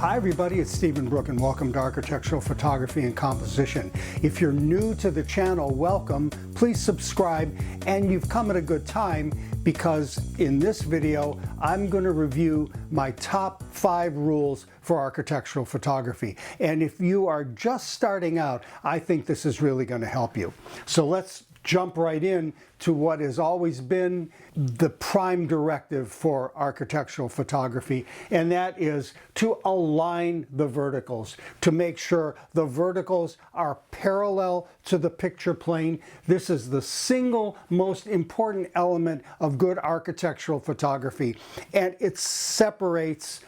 Hi everybody, it's Stephen Brooke and welcome to Architectural Photography and Composition. If you're new to the channel, welcome. Please subscribe, and you've come at a good time because in this video I'm going to review my top 5 rules for architectural photography. And if you are just starting out, I think this is really going to help you. So let's jump right in to what has always been the prime directive for architectural photography, and that is to align the verticals, to make sure the verticals are parallel to the picture plane. This is the single most important element of good architectural photography, and it separates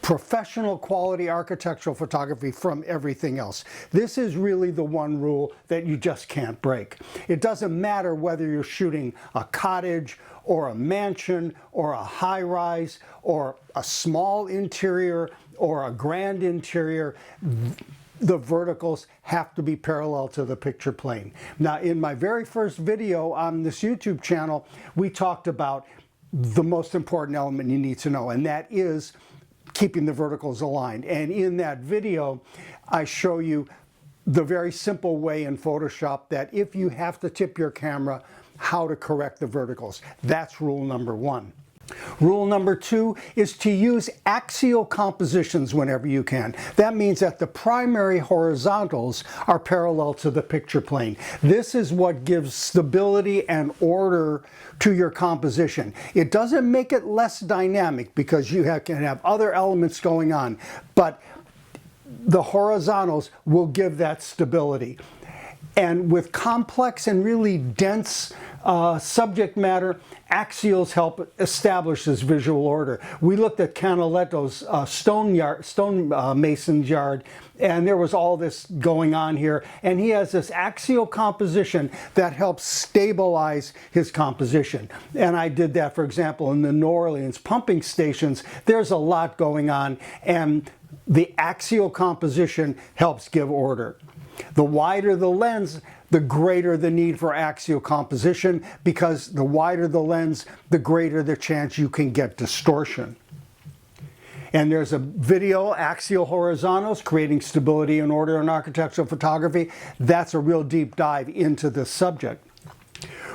professional quality architectural photography from everything else. This is really the one rule that you just can't break. It doesn't matter whether you're shooting a cottage or a mansion or a high-rise or a small interior or a grand interior. The verticals have to be parallel to the picture plane. Now, in my very first video on this YouTube channel, we talked about the most important element you need to know, and that is keeping the verticals aligned. And in that video, I show you the very simple way in Photoshop that if you have to tip your camera, how to correct the verticals. That's rule number 1. Rule number 2 is to use axial compositions whenever you can. That means that the primary horizontals are parallel to the picture plane. This is what gives stability and order to your composition. It doesn't make it less dynamic because you can have other elements going on, but the horizontals will give that stability. And with complex and really dense subject matter, axials help establish this visual order. We looked at Canaletto's stonemason's yard, and there was all this going on here, and he has this axial composition that helps stabilize his composition. And I did that, for example, in the New Orleans pumping stations. There's a lot going on, and the axial composition helps give order. The wider the lens, the greater the need for axial composition, because the wider the lens, the greater the chance you can get distortion. And there's a video, Axial Horizontals, Creating Stability and Order in Architectural Photography. That's a real deep dive into this subject.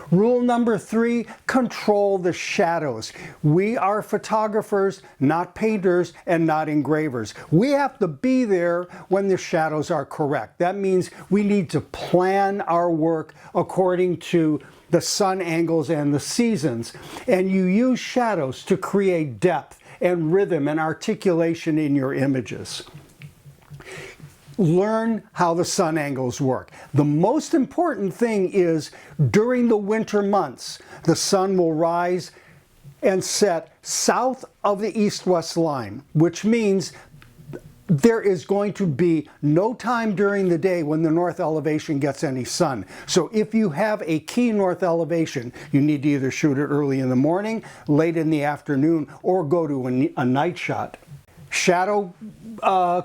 Rule number 3, control the shadows. We are photographers, not painters and not engravers. We have to be there when the shadows are correct. That means we need to plan our work according to the sun angles and the seasons. And you use shadows to create depth and rhythm and articulation in your images. Learn how the sun angles work. The most important thing is during the winter months, the sun will rise and set south of the east-west line, which means there is going to be no time during the day when the north elevation gets any sun. So if you have a key north elevation, you need to either shoot it early in the morning, late in the afternoon, or go to a night shot. Shadow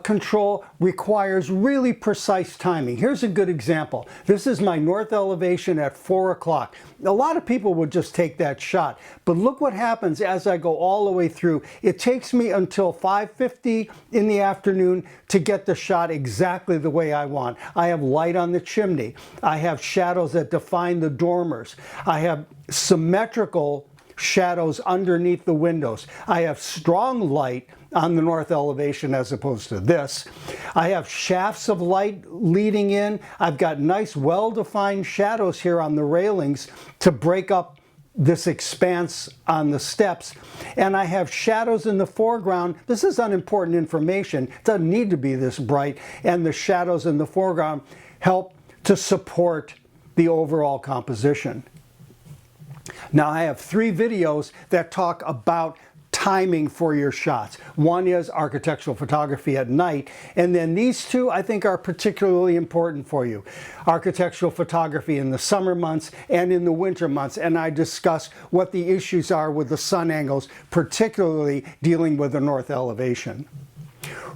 control requires really precise timing. Here's a good example. This is my north elevation at 4 o'clock. A lot of people would just take that shot, but look what happens as I go all the way through. It takes me until 5:50 in the afternoon to get the shot exactly the way I want. I have light on the chimney. I have shadows that define the dormers. I have symmetrical shadows underneath the windows. I have strong light on the north elevation as opposed to this. I have shafts of light leading in. I've got nice well-defined shadows here on the railings to break up this expanse on the steps. And I have shadows in the foreground. This is unimportant information. It doesn't need to be this bright. And the shadows in the foreground help to support the overall composition. Now, I have 3 videos that talk about timing for your shots. One is architectural photography at night, and then these 2 I think are particularly important for you. Architectural photography in the summer months and in the winter months, and I discuss what the issues are with the sun angles, particularly dealing with the north elevation.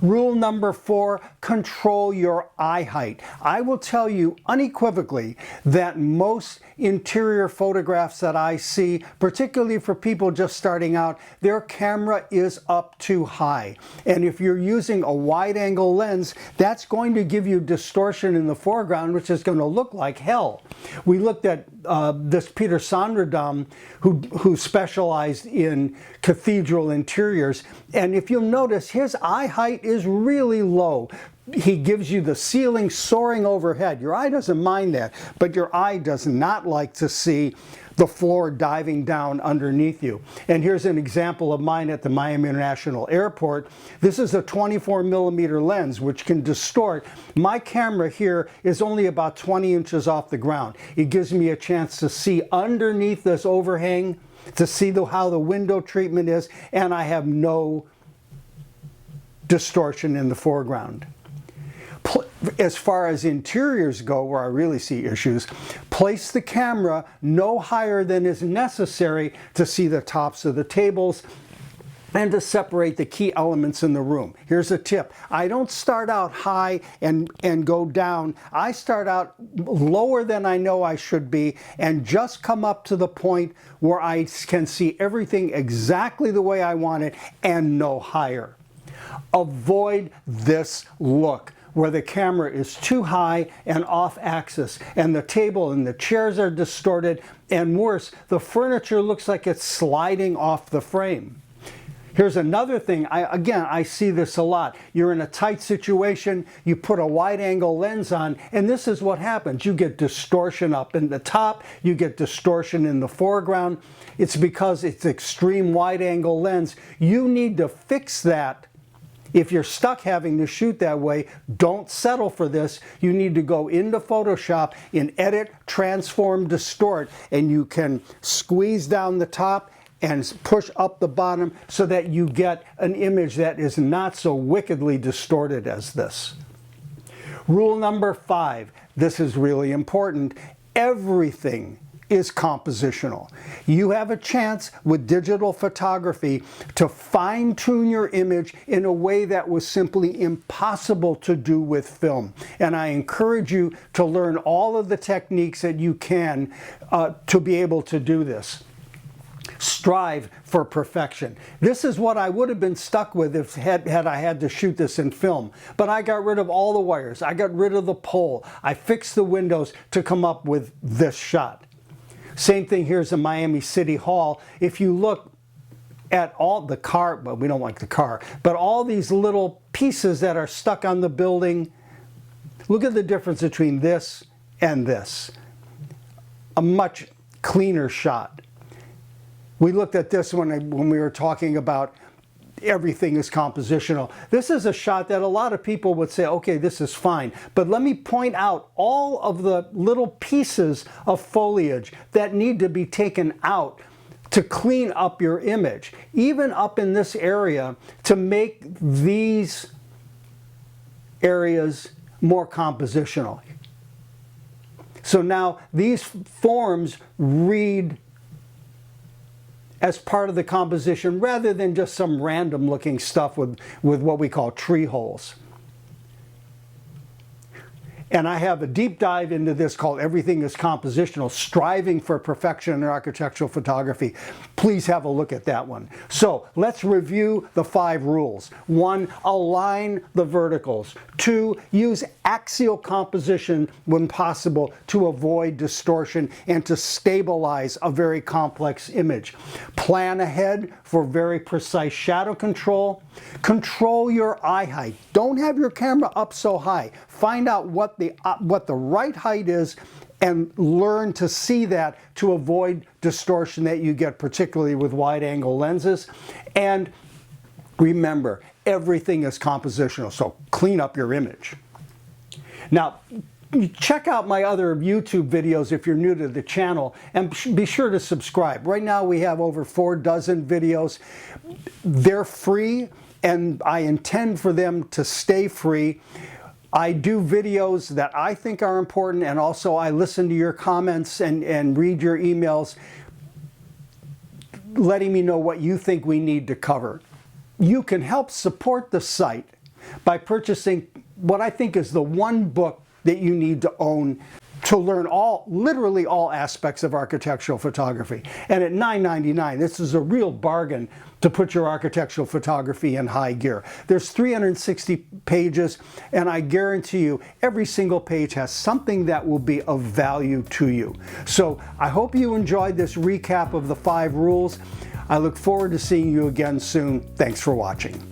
Rule number 4, control your eye height. I will tell you unequivocally that most interior photographs that I see, particularly for people just starting out, their camera is up too high. And if you're using a wide angle lens, that's going to give you distortion in the foreground, which is going to look like hell. We looked at this Peter Sonderdam, who specialized in cathedral interiors, and if you'll notice, his eye height is really low. He gives you the ceiling soaring overhead. Your eye doesn't mind that, but your eye does not like to see the floor diving down underneath you. And here's an example of mine at the Miami International Airport. This is a 24mm lens, which can distort. My camera here is only about 20 inches off the ground. It gives me a chance to see underneath this overhang, to see how the window treatment is, and I have no distortion in the foreground. As far as interiors go, where I really see issues, place the camera no higher than is necessary to see the tops of the tables and to separate the key elements in the room. Here's a tip. I don't start out high and go down. I start out lower than I know I should be and just come up to the point where I can see everything exactly the way I want it and no higher. Avoid this look where the camera is too high and off axis, and the table and the chairs are distorted, and worse, the furniture looks like it's sliding off the frame. Here's another thing, I see this a lot. You're in a tight situation, you put a wide angle lens on, and this is what happens. You get distortion up in the top, you get distortion in the foreground. It's because it's extreme wide angle lens. You need to fix that. If you're stuck having to shoot that way, don't settle for this. You need to go into Photoshop in Edit, Transform, Distort, and you can squeeze down the top and push up the bottom so that you get an image that is not so wickedly distorted as this. Rule number 5, this is really important. Everything is compositional. You have a chance with digital photography to fine-tune your image in a way that was simply impossible to do with film. And I encourage you to learn all of the techniques that you can to be able to do this. Strive for perfection. This is what I would have been stuck with if had I had to shoot this in film. But I got rid of all the wires. I got rid of the pole. I fixed the windows to come up with this shot. Same thing here's in Miami City Hall. If you look at all the car, but we don't like the car, but all these little pieces that are stuck on the building, look at the difference between this and this. A much cleaner shot. We looked at this when we were talking about everything is compositional. This is a shot that a lot of people would say, okay, this is fine. But let me point out all of the little pieces of foliage that need to be taken out to clean up your image, even up in this area, to make these areas more compositional. So now these forms read as part of the composition rather than just some random looking stuff with what we call tree holes. And I have a deep dive into this called Everything is Compositional, Striving for Perfection in Architectural Photography. Please have a look at that one. So let's review the 5 rules. 1, align the verticals. 2, use axial composition when possible to avoid distortion and to stabilize a very complex image. Plan ahead for very precise shadow control. Control your eye height. Don't have your camera up so high. Find out what the right height is and learn to see that to avoid distortion that you get particularly with wide angle lenses. And remember, everything is compositional, so clean up your image. Now, check out my other YouTube videos if you're new to the channel, and be sure to subscribe. Right now we have over 4 dozen videos. They're free, and I intend for them to stay free. I do videos that I think are important, and also I listen to your comments and read your emails letting me know what you think we need to cover. You can help support the site by purchasing what I think is the one book that you need to own to learn literally all aspects of architectural photography. And at $9.99, this is a real bargain to put your architectural photography in high gear. There's 360 pages, and I guarantee you every single page has something that will be of value to you. So I hope you enjoyed this recap of the 5 rules. I look forward to seeing you again soon. Thanks for watching.